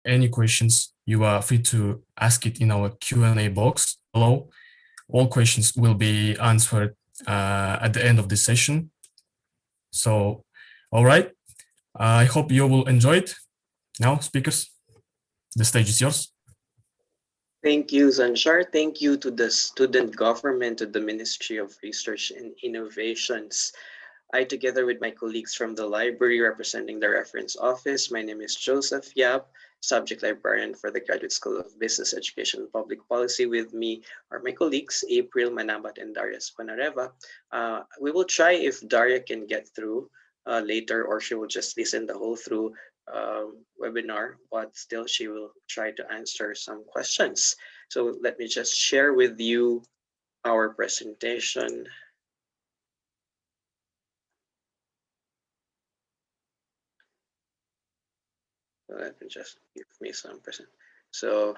any questions, you are free to ask it in our Q&A box below. All questions will be answered at the end of the session. So, all right. I hope you will enjoy it. Now, speakers, the stage is yours. Thank you, Zanshar. Thank you to the student government, to the Ministry of Research and Innovations. I, together with my colleagues from the library representing the reference office, my name is Joseph Yap, subject librarian for the Graduate School of Business Education and Public Policy. With me are my colleagues, April, Manabat, and Darius Panareva. We will try if Daria can get through later, or she will just listen the whole through webinar, but still she will try to answer some questions. So let me just share with you our presentation. Let me just give me some percent. So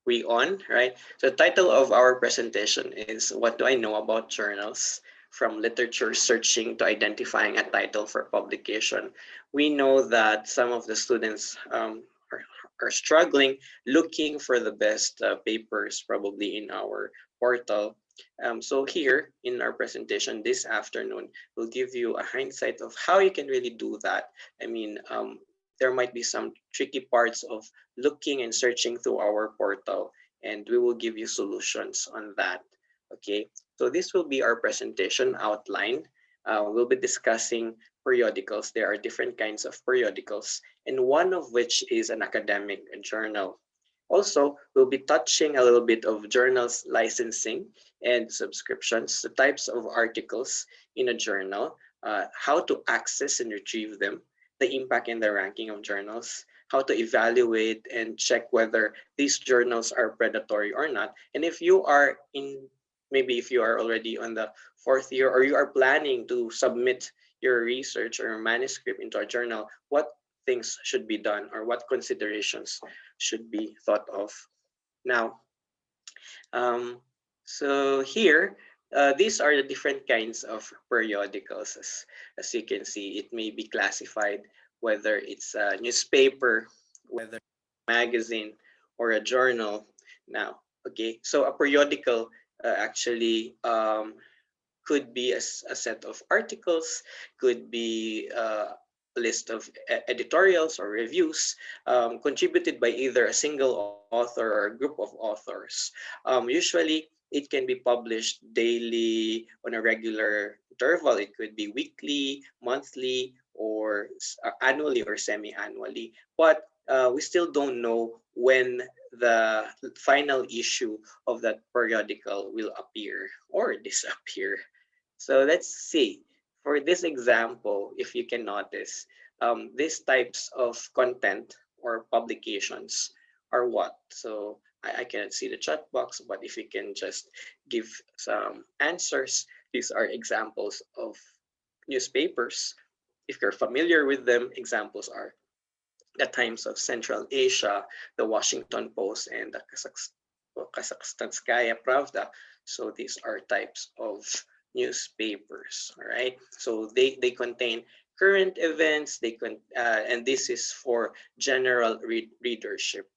we on, right? So the title of our presentation is What Do I Know About Journals? From Literature Searching to Identifying a Title for Publication. We know that some of the students are struggling looking for the best papers probably in our portal. So here in our presentation this afternoon, we'll give you a hindsight of how you can really do that. I mean, there might be some tricky parts of looking and searching through our portal, and we will give you solutions on that. Okay, so this will be our presentation outline. We'll be discussing periodicals. There are different kinds of periodicals, and one of which is an academic journal. Also, we'll be touching a little bit of journals licensing and subscriptions, the types of articles in a journal, how to access and retrieve them, the impact and the ranking of journals, how to evaluate and check whether these journals are predatory or not. And if you are in, maybe if you are already on the fourth year or you are planning to submit your research or manuscript into a journal, what things should be done or what considerations should be thought of. Now, so here, these are the different kinds of periodicals. As you can see, it may be classified whether it's a newspaper, whether a magazine, or a journal. Now, okay, so a periodical actually could be a set of articles, could be a list of editorials or reviews contributed by either a single author or a group of authors. Usually, it can be published daily on a regular interval. It could be weekly, monthly, or annually or semi-annually. But we still don't know when the final issue of that periodical will appear or disappear. So let's see. For this example, if you can notice, these types of content or publications are what? So I cannot see the chat box, but if you can just give some answers, these are examples of newspapers. If you're familiar with them, examples are the Times of Central Asia, the Washington Post, and the Kazakhstanskaya Pravda. So these are types of newspapers, all right? So they contain current events, and this is for general readership,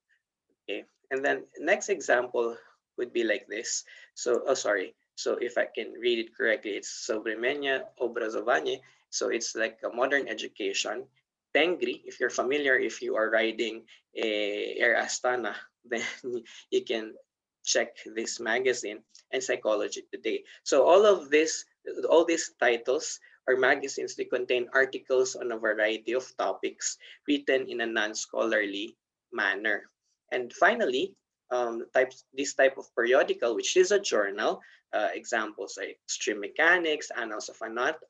okay? And then next example would be like this. So, oh, sorry. So if I can read it correctly, it's Современное образование. So it's like a modern education. Tengri, if you're familiar, if you are riding Air Astana, then you can check this magazine, and Psychology Today. So all these titles or magazines, they contain articles on a variety of topics written in a non-scholarly manner. And finally, this type of periodical, which is a journal, examples like Stream Mechanics, Annals of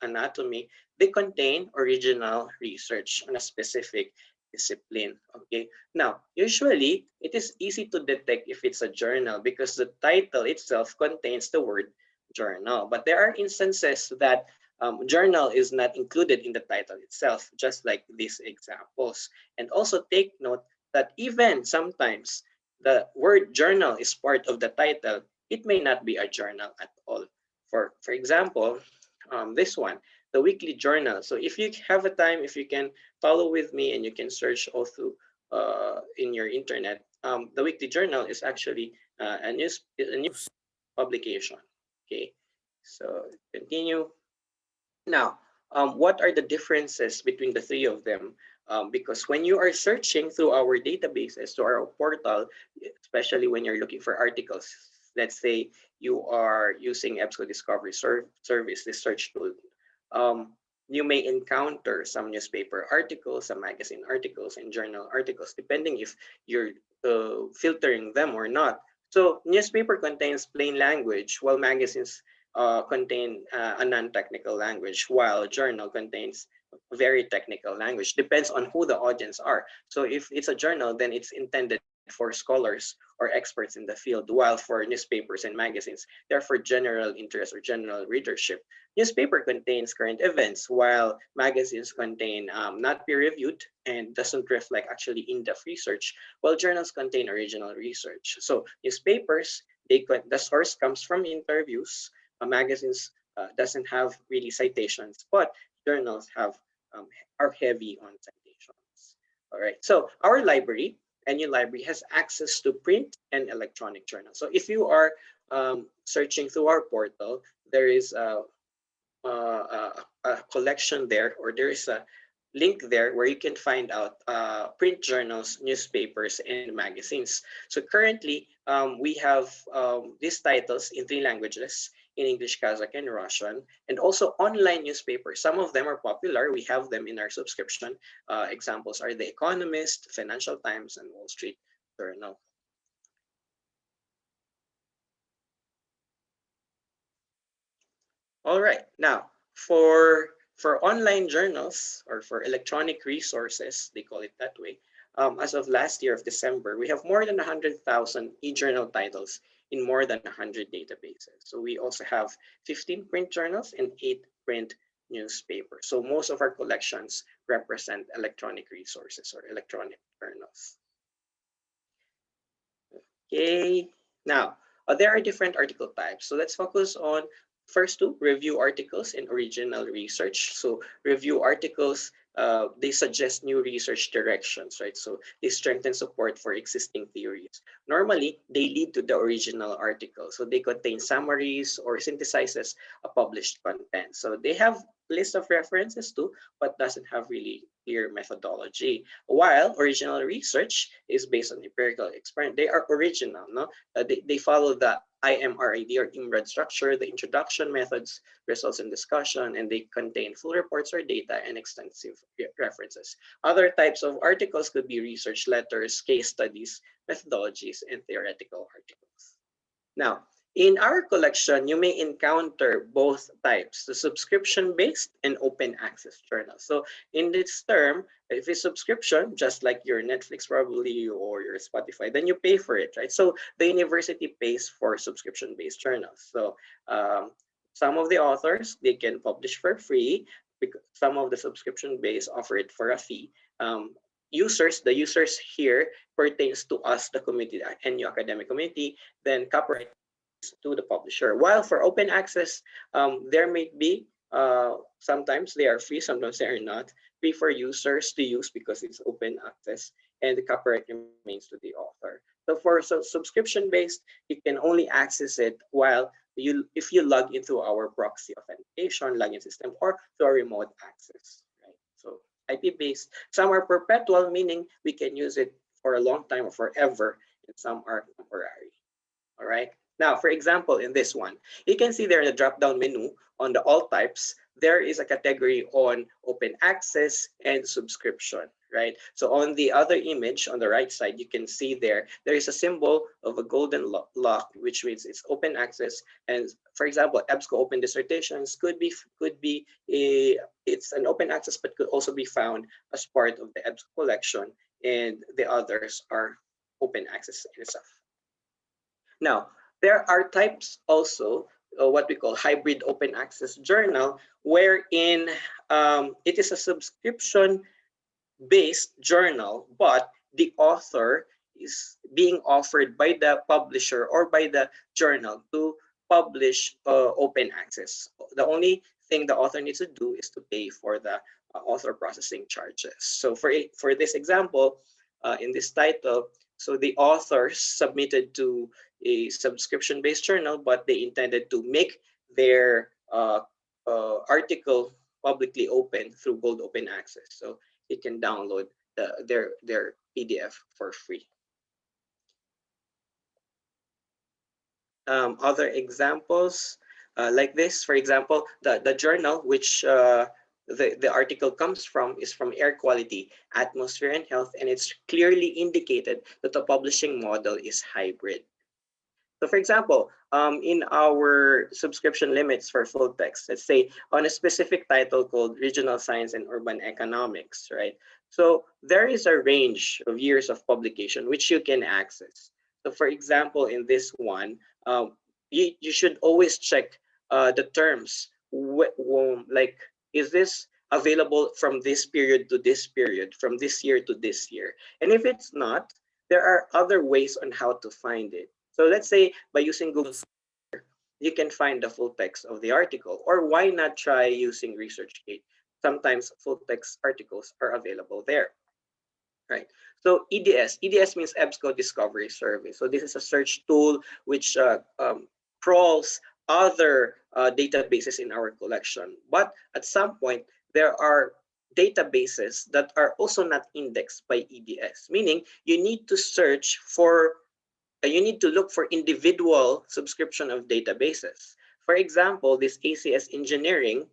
Anatomy, they contain original research on a specific discipline. Okay. Now, usually it is easy to detect if it's a journal because the title itself contains the word journal. But there are instances that journal is not included in the title itself, just like these examples. And also take note that even sometimes the word journal is part of the title, it may not be a journal at all. For example, this one, the weekly journal. So if you have a time, if you can follow with me and you can search all through in your internet, the weekly journal is actually a news publication. Okay, so continue. Now, what are the differences between the three of them? Because when you are searching through our databases, to our portal, especially when you're looking for articles, let's say you are using EBSCO Discovery Service, the search tool, um, you may encounter some newspaper articles, some magazine articles, and journal articles, depending if you're filtering them or not. So newspaper contains plain language, while magazines contain a non-technical language, while journal contains very technical language. Depends on who the audience are. So if it's a journal, then it's intended for scholars or experts in the field, while for newspapers and magazines, they're for general interest or general readership. Newspaper contains current events, while magazines contain not peer-reviewed and doesn't reflect actually in-depth research, while journals contain original research. So newspapers, the source comes from interviews. Magazines doesn't have really citations, but journals um, are heavy on citations. All right. So our library, NU Library, has access to print and electronic journals. So if you are searching through our portal, there is a collection there, or there is a link there where you can find out print journals, newspapers, and magazines. So currently, we have these titles in three languages, in English, Kazakh, and Russian, and also online newspapers. Some of them are popular. We have them in our subscription. Examples are The Economist, Financial Times, and Wall Street Journal. All right, now for online journals or for electronic resources, they call it that way. As of last year of December, we have more than 100,000 e-journal titles in more than 100 databases. So we also have 15 print journals and 8 print newspapers. So most of our collections represent electronic resources or electronic journals. Okay, now there are different article types. So let's focus on first two, review articles and original research. So review articles, they suggest new research directions, right? So they strengthen support for existing theories. Normally, they lead to the original article. So they contain summaries or synthesizes a published content. So they have list of references too, but doesn't have really clear methodology. While original research is based on empirical experiment, they are original, no? They follow the IMRAD or IMRAD structure, the introduction, methods, results, and discussion, and they contain full reports or data and extensive references. Other types of articles could be research letters, case studies, methodologies, and theoretical articles. Now, in our collection, you may encounter both types, the subscription-based and open access journals. So in this term, if it's subscription, just like your Netflix probably or your Spotify, then you pay for it, right? So the university pays for subscription-based journals. So some of the authors, they can publish for free, because some of the subscription-based offer it for a fee. The users here pertains to us, the community, the NU academic community, then copyright to the publisher. While for open access, there may be sometimes they are free, sometimes they are not free for users to use because it's open access, and the copyright remains to the author. So for subscription based, you can only access it while if you log into our proxy authentication login system or through a remote access, right? So IP based, some are perpetual, meaning we can use it for a long time or forever, and some are temporary. All right. Now, for example, in this one, you can see there in the drop-down menu on the all types, there is a category on open access and subscription, right? So on the other image on the right side, you can see there is a symbol of a golden lock, which means it's open access. And for example, EBSCO open dissertations could be it's an open access, but could also be found as part of the EBSCO collection, and the others are open access in itself. Now, there are types also, what we call hybrid open access journal, wherein it is a subscription-based journal, but the author is being offered by the publisher or by the journal to publish open access. The only thing the author needs to do is to pay for the author processing charges. So for this example, in this title. So the authors submitted to a subscription-based journal, but they intended to make their article publicly open through Gold Open Access, so you can download their PDF for free. Other examples like this, for example, the journal which the article comes from is from Air Quality, Atmosphere and Health, and it's clearly indicated that the publishing model is hybrid. So for example, in our subscription limits for full text, let's say on a specific title called Regional Science and Urban Economics, right? So there is a range of years of publication which you can access. So for example, in this one, you should always check the terms. Like, is this available from this period to this period, from this year to this year? And if it's not, there are other ways on how to find it. So let's say by using Google, you can find the full text of the article. Or why not try using ResearchGate? Sometimes full text articles are available there. Right. So EDS means EBSCO Discovery Survey. So this is a search tool which crawls other databases in our collection. But at some point, there are databases that are also not indexed by EDS, meaning you need to search for, you need to look for individual subscription of databases. For example, this ACS engineering,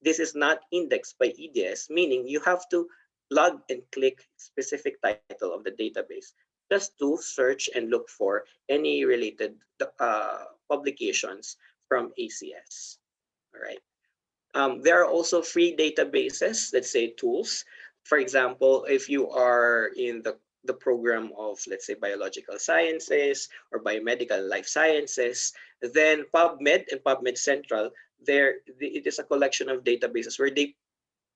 this is not indexed by EDS, meaning you have to log and click specific title of the database just to search and look for any related publications from ACS. All right. There are also free databases, let's say tools. For example, if you are in the program of, let's say, biological sciences or biomedical life sciences, then PubMed and PubMed Central, it is a collection of databases where they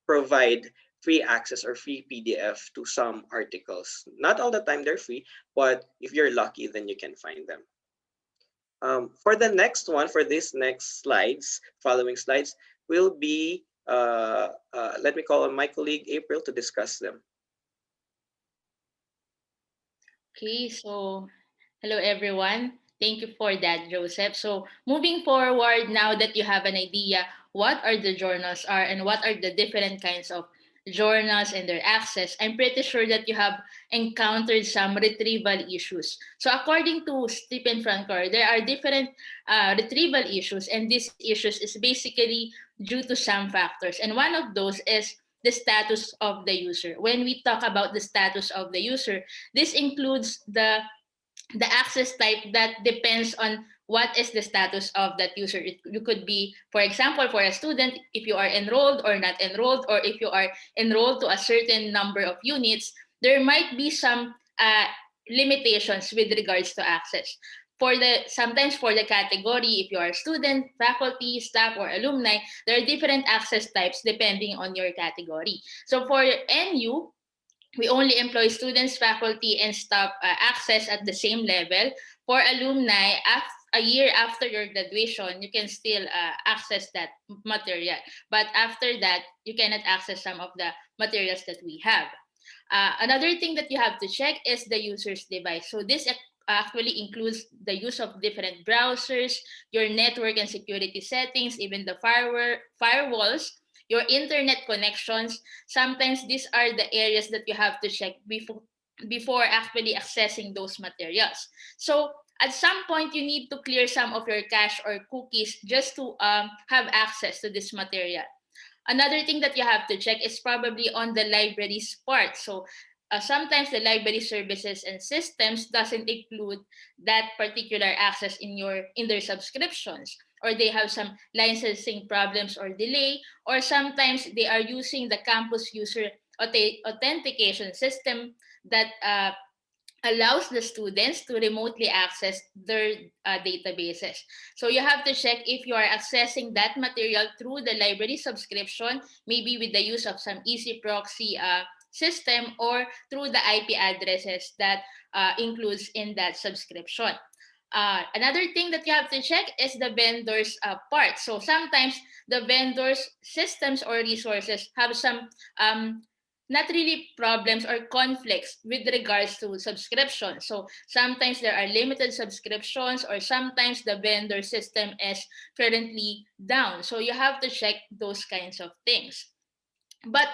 provide free access or free PDF to some articles. Not all the time they're free, but if you're lucky, then you can find them. For the next one, for this next slides, following slides, will be, let me call on my colleague April to discuss them. Okay, so hello everyone. Thank you for that, Joseph. So moving forward, now that you have an idea what are the journals are and what are the different kinds of journals and their access, I'm pretty sure that you have encountered some retrieval issues. So according to Stephen Francoeur, there are different retrieval issues, and these issues is basically due to some factors. And one of those is the status of the user. When we talk about the status of the user, this includes the access type that depends on what is the status of that user. You could be, for example, for a student, if you are enrolled or not enrolled, or if you are enrolled to a certain number of units, there might be some limitations with regards to access. Sometimes for the category, if you are a student, faculty, staff, or alumni, there are different access types depending on your category. So for NU, we only employ students, faculty, and staff access at the same level. For alumni, a year after your graduation, you can still access that material. But after that, you cannot access some of the materials that we have. Another thing that you have to check is the user's device. So this actually includes the use of different browsers, your network and security settings, even the firewalls, your internet connections. Sometimes these are the areas that you have to check before actually accessing those materials. So at some point, you need to clear some of your cache or cookies just to have access to this material. Another thing that you have to check is probably on the library's part. So sometimes the library services and systems doesn't include that particular access in their subscriptions, or they have some licensing problems or delay, or sometimes they are using the campus user authentication system that allows the students to remotely access their databases. So you have to check if you are accessing that material through the library subscription, maybe with the use of some easy proxy system, or through the IP addresses that includes in that subscription. Another thing that you have to check is the vendor's part. So sometimes the vendor's systems or resources have some not really problems or conflicts with regards to subscription. So sometimes there are limited subscriptions, or sometimes the vendor system is currently down. So you have to check those kinds of things. But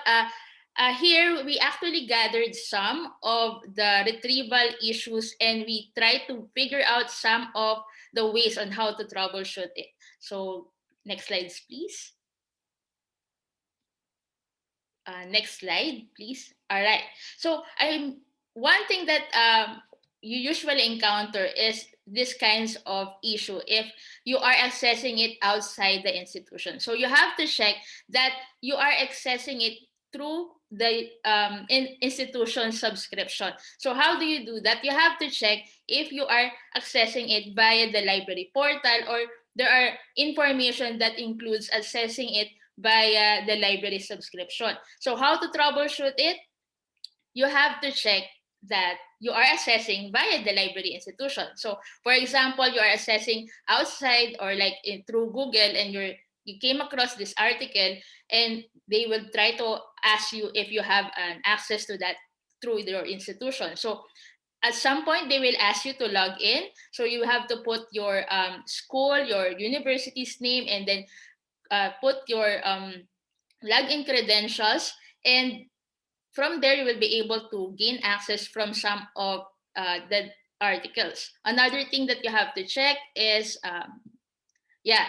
here we actually gathered some of the retrieval issues, and we tried to figure out some of the ways on how to troubleshoot it. So next slides, please. Next slide, please. All right. So one thing that you usually encounter is this kinds of issue if you are accessing it outside the institution. So you have to check that you are accessing it through the institution subscription. So how do you do that? You have to check if you are accessing it via the library portal, or there are information that includes accessing it via the library subscription. So how to troubleshoot it? You have to check that you are assessing via the library institution. So for example, you are assessing outside, or like through Google, and you came across this article, and they will try to ask you if you have an access to that through your institution. So at some point they will ask you to log in. So you have to put your school, your university's name, and then put your login credentials, and from there you will be able to gain access from some of the articles. Another thing that you have to check is yeah,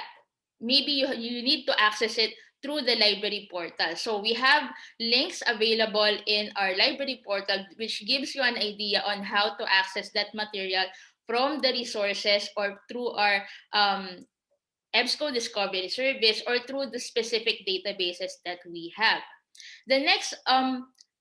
maybe you need to access it through the library portal. So we have links available in our library portal, which gives you an idea on how to access that material from the resources, or through our EBSCO Discovery Service, or through the specific databases that we have. The next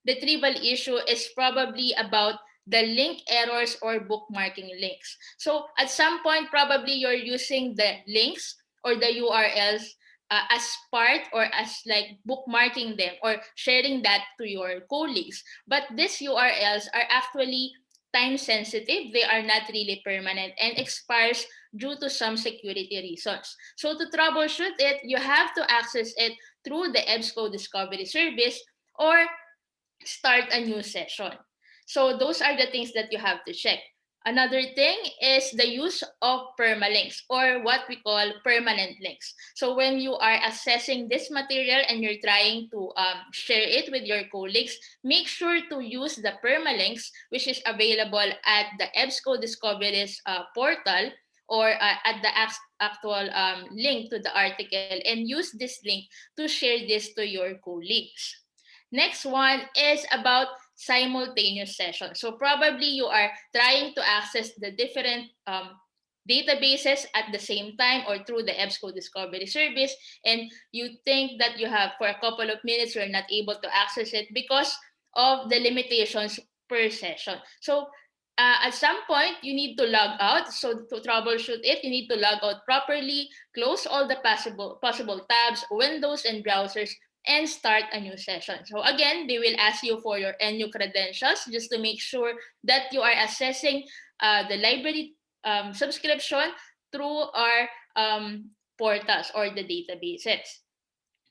retrieval issue is probably about the link errors or bookmarking links. So at some point, probably you're using the links or the URLs as part, or as like bookmarking them or sharing that to your colleagues. But these URLs are actually time sensitive. They are not really permanent and expires due to some security reasons. So to troubleshoot it, you have to access it through the EBSCO Discovery Service, or start a new session. So those are the things that you have to check. Another thing is the use of permalinks, or what we call permanent links. So when you are assessing this material and you're trying to share it with your colleagues, make sure to use the permalinks, which is available at the EBSCO Discoveries portal, or at the actual link to the article, and use this link to share this to your colleagues. Next one is about simultaneous sessions. So probably you are trying to access the different databases at the same time, or through the EBSCO Discovery Service, and you think that you have, for a couple of minutes, you're not able to access it because of the limitations per session. So at some point, you need to log out. So to troubleshoot it, you need to log out properly, close all the possible tabs, windows, and browsers, and start a new session. So again, they will ask you for your NU credentials, just to make sure that you are accessing the library subscription through our portals or the databases.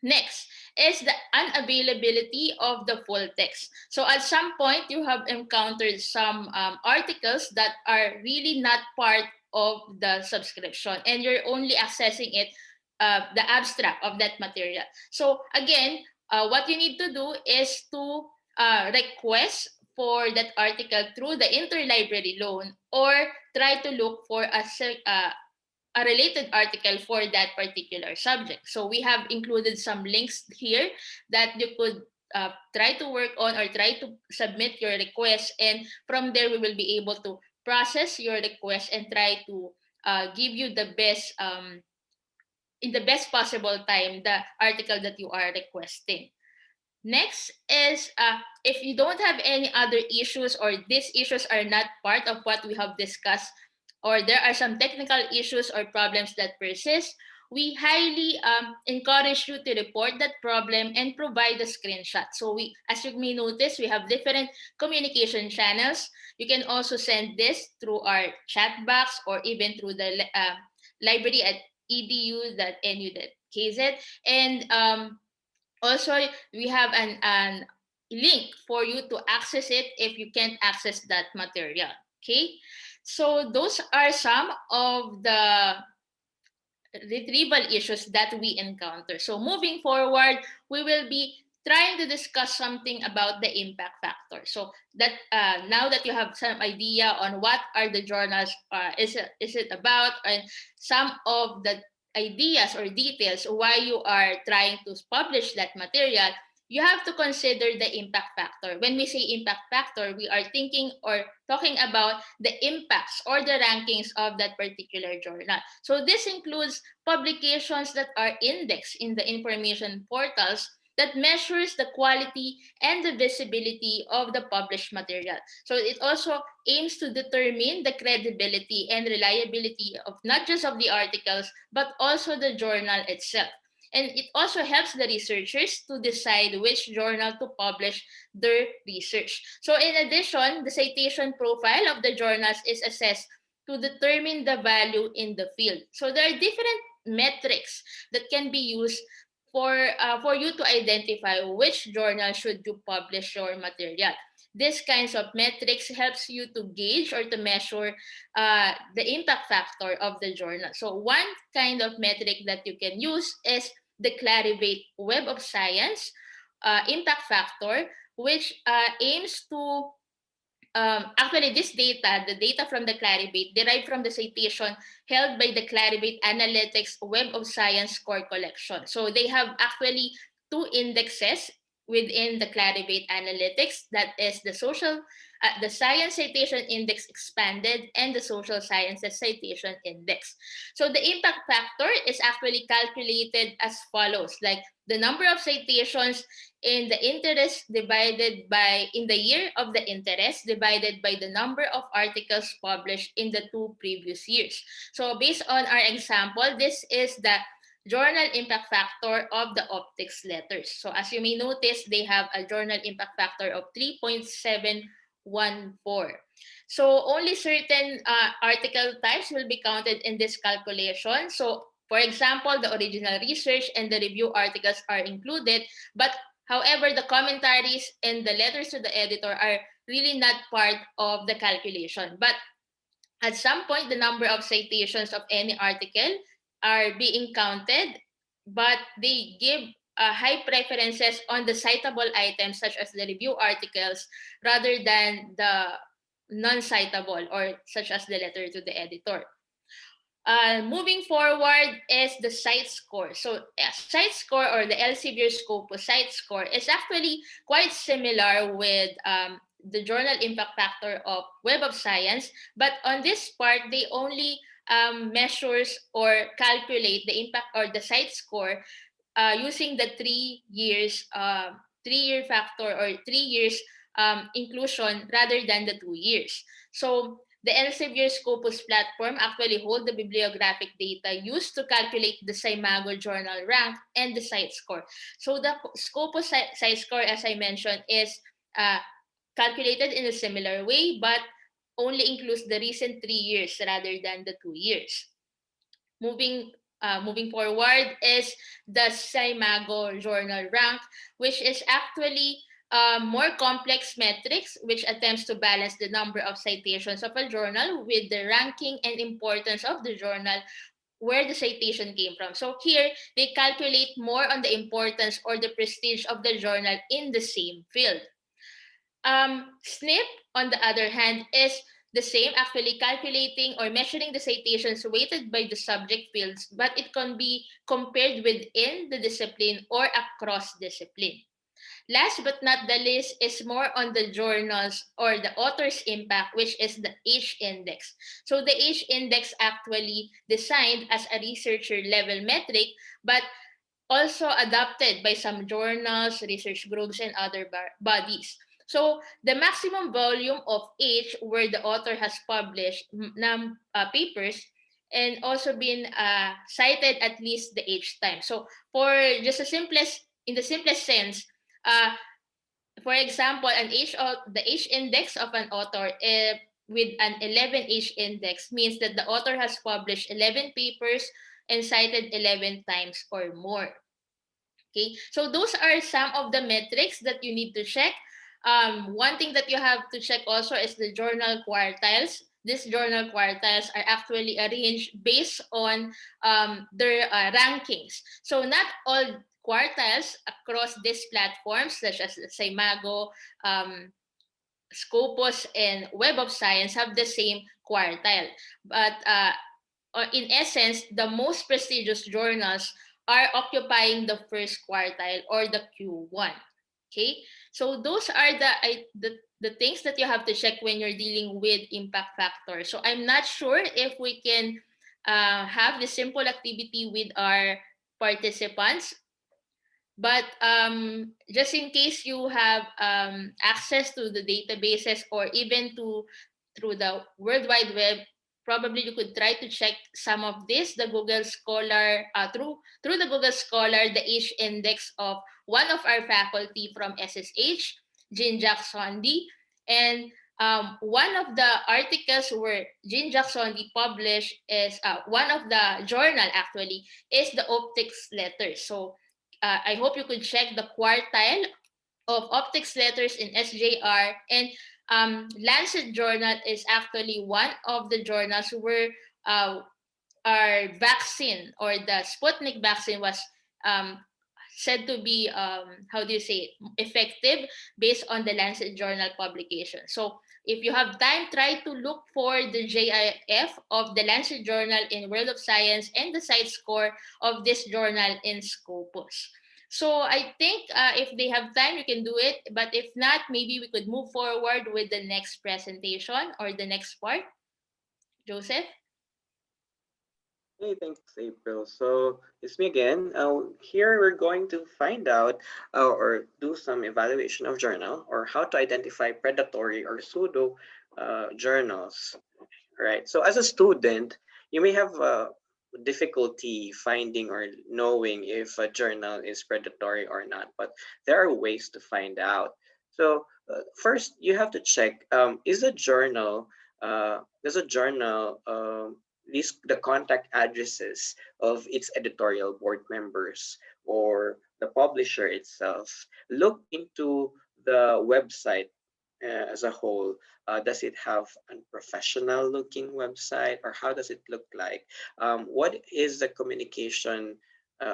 Next is the unavailability of the full text. So at some point, you have encountered some articles that are really not part of the subscription, and you're only accessing it, the abstract of that material. So again, what you need to do is to request for that article through the interlibrary loan, or try to look for a related article for that particular subject. So we have included some links here that you could try to work on, or try to submit your request, and from there we will be able to process your request and try to give you the best in the best possible time the article that you are requesting. Next is if you don't have any other issues, or these issues are not part of what we have discussed, or there are some technical issues or problems that persist, we highly encourage you to report that problem and provide a screenshot. So we, as you may notice, we have different communication channels. You can also send this through our chat box, or even through the library at edu.nu.kz. And also we have an link for you to access it if you can't access that material. Okay, so those are some of the retrieval issues that we encounter. So moving forward, we will be trying to discuss something about the impact factor. So that now that you have some idea on what are the journals, is it about, and some of the ideas or details why you are trying to publish that material, you have to consider the impact factor. When we say impact factor, we are thinking or talking about the impacts or the rankings of that particular journal. So this includes publications that are indexed in the information portals that measures the quality and the visibility of the published material. So it also aims to determine the credibility and reliability of not just of the articles, but also the journal itself. And it also helps the researchers to decide which journal to publish their research. So in addition, the citation profile of the journals is assessed to determine the value in the field. So there are different metrics that can be used for you to identify which journal should you publish your material. These kinds of metrics helps you to gauge or to measure the impact factor of the journal. So one kind of metric that you can use is the Clarivate Web of Science impact factor, which aims to actually, this data, the data from the Clarivate, derived from the citation held by the Clarivate Analytics Web of Science Score Collection. So they have actually two indexes within the Clarivate Analytics. That is the Science Citation Index Expanded and the Social Sciences Citation Index. So the impact factor is actually calculated as follows, like the number of citations in the interest divided by in the year of the interest divided by the number of articles published in the 2 previous years. So based on our example, this is the journal impact factor of the optics letters. So as you may notice, they have a journal impact factor of 3.714. So only certain article types will be counted in this calculation. So for example, the original research and the review articles are included, but however, the commentaries and the letters to the editor are really not part of the calculation. But at some point, the number of citations of any article are being counted, but they give high preferences on the citable items such as the review articles rather than the non-citable or such as the letter to the editor. Moving forward is the site score. So site score or the Elsevier Scopus site score is actually quite similar with the journal impact factor of Web of Science, but on this part, they only measures or calculate the impact or the site score using the 3 year factor or 3 years inclusion rather than the 2 years. So the Elsevier Scopus platform actually hold the bibliographic data used to calculate the Simago journal rank and the site score. So the Scopus site score, as I mentioned, is calculated in a similar way, but only includes the recent 3 years rather than the 2 years. Moving forward is the Simago journal rank, which is actually more complex metrics which attempts to balance the number of citations of a journal with the ranking and importance of the journal where the citation came from. So here, they calculate more on the importance or the prestige of the journal in the same field. SNP, on the other hand, is the same, actually calculating or measuring the citations weighted by the subject fields, but it can be compared within the discipline or across discipline. Last but not the least is more on the journals or the author's impact, which is the H index. So the H index actually designed as a researcher level metric, but also adopted by some journals, research groups, and other bodies. So the maximum volume of H where the author has published papers and also been cited at least the H time. So for just in the simplest sense, uh, for example, the H index of an author with an 11 H index means that the author has published 11 papers and cited 11 times or more. Okay, so those are some of the metrics that you need to check. One thing that you have to check also is the journal quartiles. These journal quartiles are actually arranged based on their rankings. So not all quartiles across these platforms, such as Simago, Scopus, and Web of Science, have the same quartile. But in essence, the most prestigious journals are occupying the first quartile or the Q1. Okay, so those are the things that you have to check when you're dealing with impact factor. So I'm not sure if we can have the simple activity with our participants, but just in case you have access to the databases or even to through the World Wide Web, probably you could try to check some of this. The Google Scholar, through the Google Scholar, the age index of one of our faculty from SSH, Jean-Jacques Sondi, and one of the articles where Jean-Jacques Sondi published is one of the journal actually is the optics letters. So I hope you could check the quartile of optics letters in SJR, and Lancet Journal is actually one of the journals where our vaccine or the Sputnik vaccine was um, said to be how do you say it, effective based on the Lancet Journal publication. So if you have time, try to look for the JIF of the Lancet Journal in World of Science and the site score of this journal in Scopus. So I think if they have time, you can do it. But if not, maybe we could move forward with the next presentation or the next part. Joseph? Hey, thanks, April. So it's me again. Here we're going to find out or do some evaluation of journal or how to identify predatory or pseudo journals, right? So as a student, you may have difficulty finding or knowing if a journal is predatory or not, but there are ways to find out. So first, you have to check, is a journal, does a journal list the contact addresses of its editorial board members or the publisher itself? Look into the website as a whole. Does it have a professional looking website, or how does it look like? What is the communication?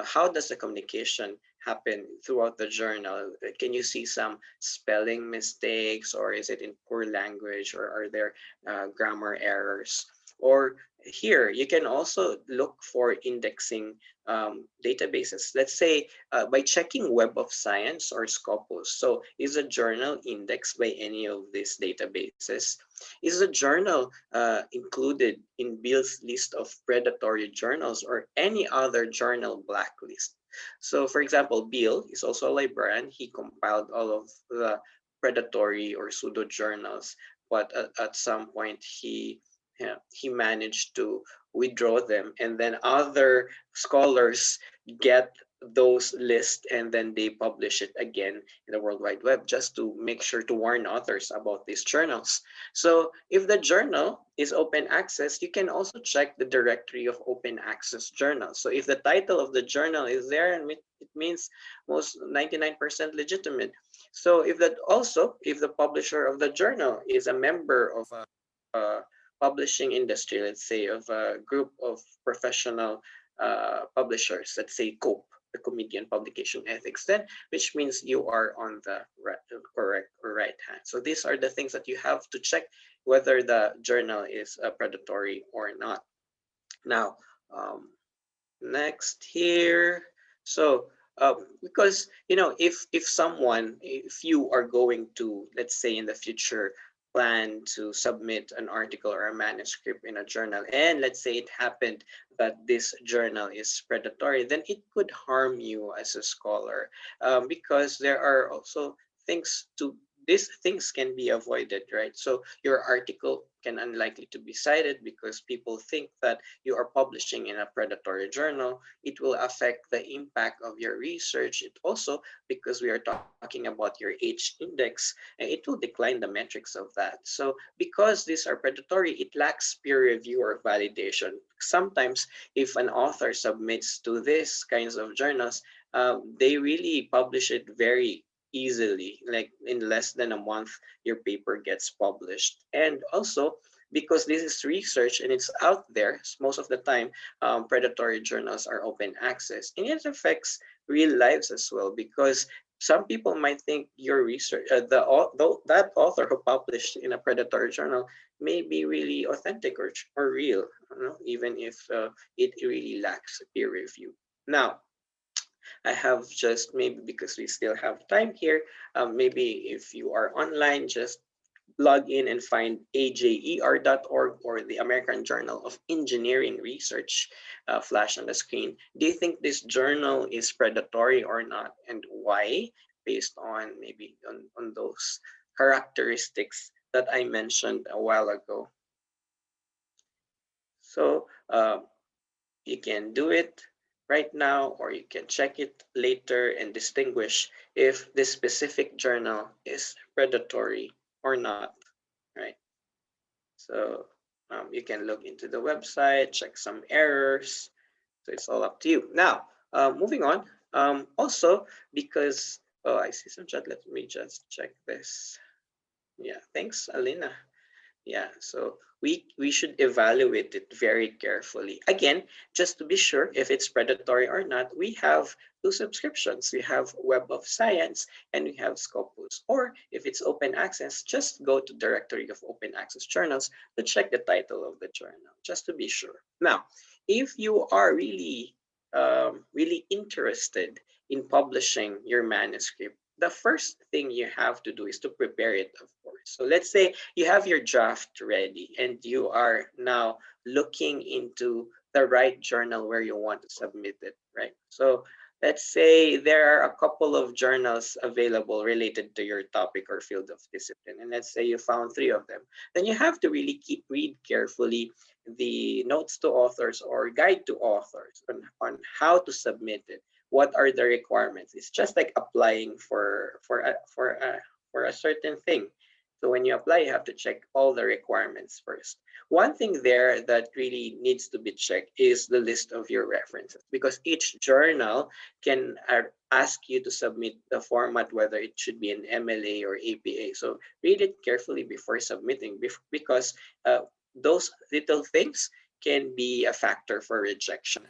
How does the communication happen throughout the journal? Can you see some spelling mistakes, or is it in poor language, or are there grammar errors? Or here, you can also look for indexing databases. Let's say by checking Web of Science or Scopus. So is a journal indexed by any of these databases? Is a journal included in Bill's list of predatory journals or any other journal blacklist? So for example, Bill is also a librarian. He compiled all of the predatory or pseudo journals, but at some point he managed to withdraw them, and then other scholars get those lists and then they publish it again in the World Wide Web just to make sure to warn others about these journals. So if the journal is open access, you can also check the directory of open access journals. So if the title of the journal is there, and it means most 99% legitimate. So if that also, if the publisher of the journal is a member of a publishing industry, let's say of a group of professional publishers, let's say COPE, the Committee on Publication Ethics, then which means you are on the correct or right hand. So these are the things that you have to check whether the journal is predatory or not. Now, next here. So because if someone, if you are going to, let's say in the future, plan to submit an article or a manuscript in a journal, and let's say it happened that this journal is predatory, then it could harm you as a scholar, because there are also things to, these things can be avoided, right? So your article can unlikely to be cited because people think that you are publishing in a predatory journal. It will affect the impact of your research. It also, because we are talking about your H index, it will decline the metrics of that. So because these are predatory, it lacks peer review or validation. Sometimes if an author submits to these kinds of journals, they really publish it very easily, like in less than a month your paper gets published. And also, because this is research and it's out there most of the time, predatory journals are open access, and it affects real lives as well, because some people might think your research, that author who published in a predatory journal may be really authentic or real, even if it really lacks peer review. Now, I have just, maybe because we still have time here, maybe if you are online, just log in and find ajer.org or the American Journal of Engineering Research, flash on the screen. Do you think this journal is predatory or not, and why? Based on maybe on those characteristics that I mentioned a while ago. So you can do it right now, or you can check it later and distinguish if this specific journal is predatory or not, right? So you can look into the website, check some errors. So it's all up to you. Now, moving on. Also, because, oh, I see some chat. Let me just check this. Yeah, thanks, Alina. Yeah, so we should evaluate it very carefully. Again, just to be sure if it's predatory or not, we have two subscriptions. We have Web of Science and we have Scopus. Or if it's open access, just go to Directory of Open Access Journals to check the title of the journal, just to be sure. Now, if you are really interested in publishing your manuscript, the first thing you have to do is to prepare it, of course. So let's say you have your draft ready and you are now looking into the right journal where you want to submit it, right? So let's say there are a couple of journals available related to your topic or field of discipline, and let's say you found three of them. Then you have to really read carefully the notes to authors or guide to authors on how to submit it. What are the requirements? It's just like applying for a certain thing. So when you apply, you have to check all the requirements first. One thing there that really needs to be checked is the list of your references, because each journal can ask you to submit the format, whether it should be an MLA or APA. So read it carefully before submitting, because those little things can be a factor for rejection.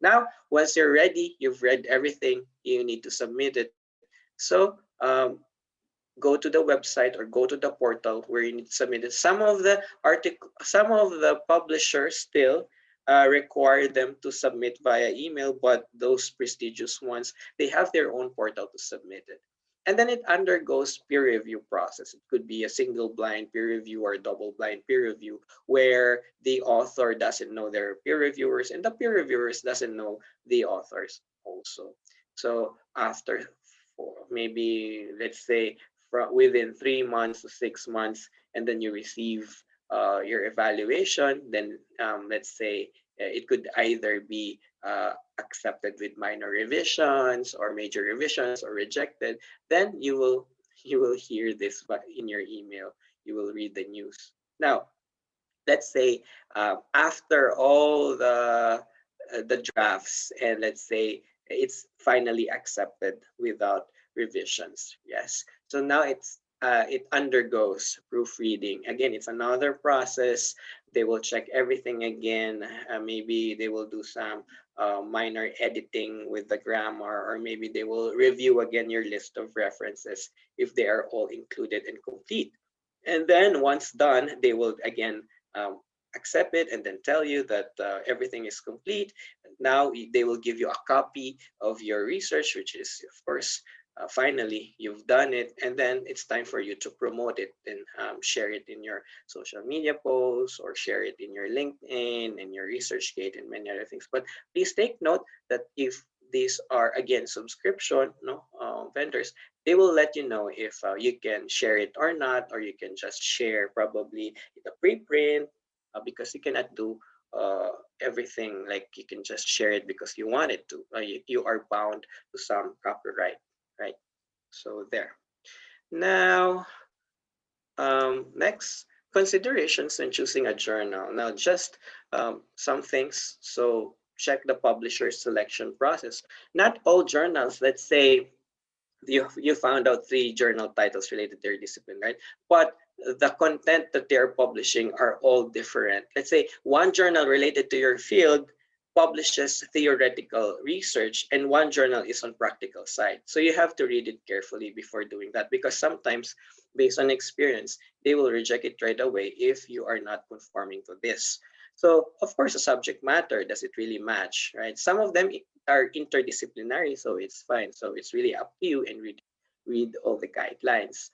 Now, once you're ready, you've read everything, you need to submit it. So go to the website or go to the portal where you need to submit it. Some of the publishers still require them to submit via email, but those prestigious ones, they have their own portal to submit it. And then it undergoes peer review process. It could be a single blind peer review or double blind peer review, where the author doesn't know their peer reviewers and the peer reviewers doesn't know the authors also. So after, maybe let's say within 3 months to 6 months, and then you receive your evaluation, then let's say it could either be accepted with minor revisions or major revisions or rejected. Then you will hear this in your email. You will read the news. Now, let's say after all the drafts, and let's say it's finally accepted without revisions. Yes. So now it undergoes proofreading. Again, it's another process. They will check everything again. Maybe they will do some minor editing with the grammar, or maybe they will review again your list of references if they are all included and complete. And then once done, they will again accept it and then tell you that everything is complete. Now they will give you a copy of your research, which is, of course, finally you've done it, and then it's time for you to promote it and share it in your social media posts, or share it in your LinkedIn and your ResearchGate and many other things. But please take note that if these are, again, subscription vendors, they will let you know if you can share it or not, or you can just share probably the preprint, because you cannot do everything. Like, you can just share it because you want it to. You are bound to some copyright, right? So there. Now, next, considerations when choosing a journal. Now, just some things. So check the publisher selection process. Not all journals, let's say you found out 3 journal titles related to your discipline, right? But the content that they are publishing are all different. Let's say one journal related to your field publishes theoretical research and one journal is on practical side. So you have to read it carefully before doing that, because sometimes based on experience, they will reject it right away if you are not conforming to this. So of course, the subject matter, does it really match, right? Some of them are interdisciplinary, so it's fine. So it's really up to you, and read all the guidelines.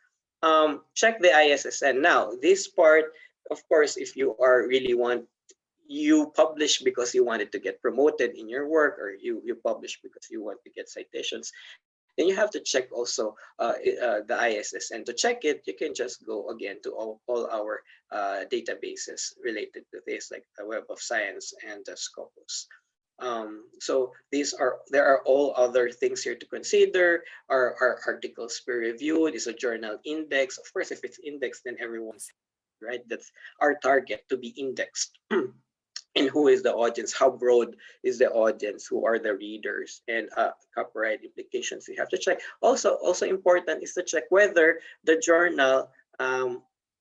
Check the ISSN. Now, this part, of course, if you are really you publish because you wanted to get promoted in your work, or you publish because you want to get citations, then you have to check also the ISSN. To check it, you can just go again to all our databases related to this, like the Web of Science and the Scopus. So there are all other things here to consider. Are articles peer reviewed? Is a journal index? Of course, if it's indexed, then everyone's right. That's our target, to be indexed. And who is the audience? How broad is the audience? Who are the readers? And copyright implications we have to check. Also important is to check whether the journal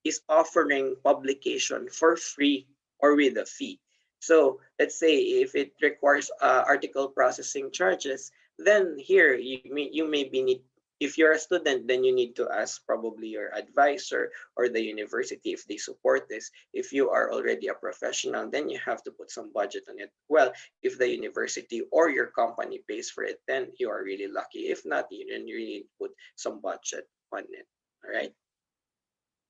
is offering publication for free or with a fee. So let's say if it requires article processing charges, then here you maybe need, if you're a student, then you need to ask probably your advisor or the university if they support this. If you are already a professional, then you have to put some budget on it. Well, if the university or your company pays for it, then you are really lucky. If not, then you need to put some budget on it. All right.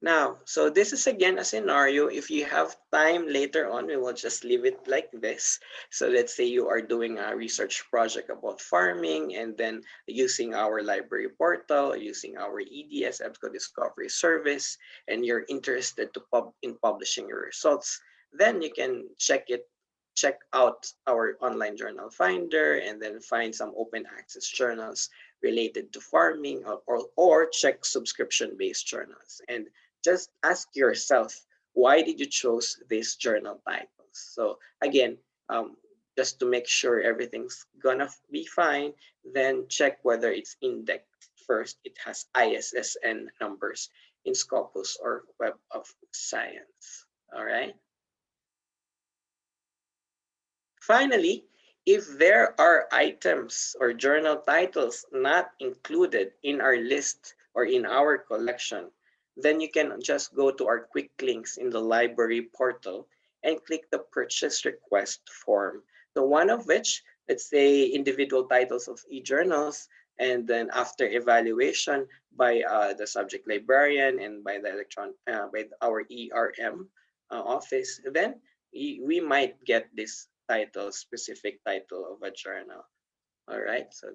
Now, so this is again a scenario. If you have time later on, we will just leave it like this. So let's say you are doing a research project about farming, and then using our library portal, using our EDS, EBSCO Discovery Service, and you're interested in publishing your results, then you can check out our online journal finder, and then find some open access journals related to farming, or check subscription-based journals. And just ask yourself, why did you choose these journal titles? So again, just to make sure everything's gonna be fine, then check whether it's indexed first. It has ISSN numbers in Scopus or Web of Science. All right. Finally, if there are items or journal titles not included in our list or in our collection, then you can just go to our quick links in the library portal and click the purchase request form. So one of which, let's say individual titles of e-journals, and then after evaluation by the subject librarian and by the by our ERM office, then we might get this specific title of a journal. All right, so,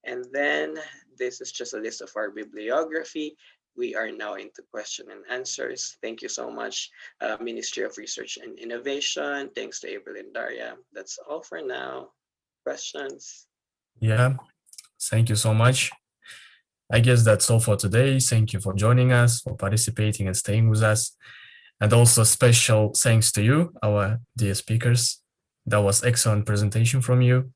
and then this is just a list of our bibliography. We are now into question and answers. Thank you so much, Ministry of Research and Innovation. Thanks to April and Daria. That's all for now. Questions? Yeah, thank you so much. I guess that's all for today. Thank you for joining us, for participating and staying with us. And also special thanks to you, our dear speakers. That was excellent presentation from you.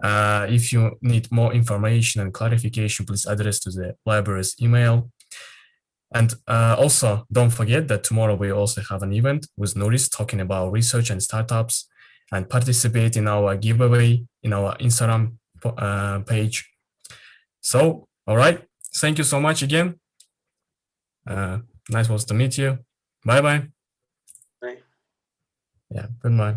If you need more information and clarification, please address to the library's email. And also, don't forget that tomorrow we also have an event with Nuris talking about research and startups, and participate in our giveaway in our Instagram page. So, all right. Thank you so much again. Nice was to meet you. Bye-bye. Bye. Yeah, goodbye.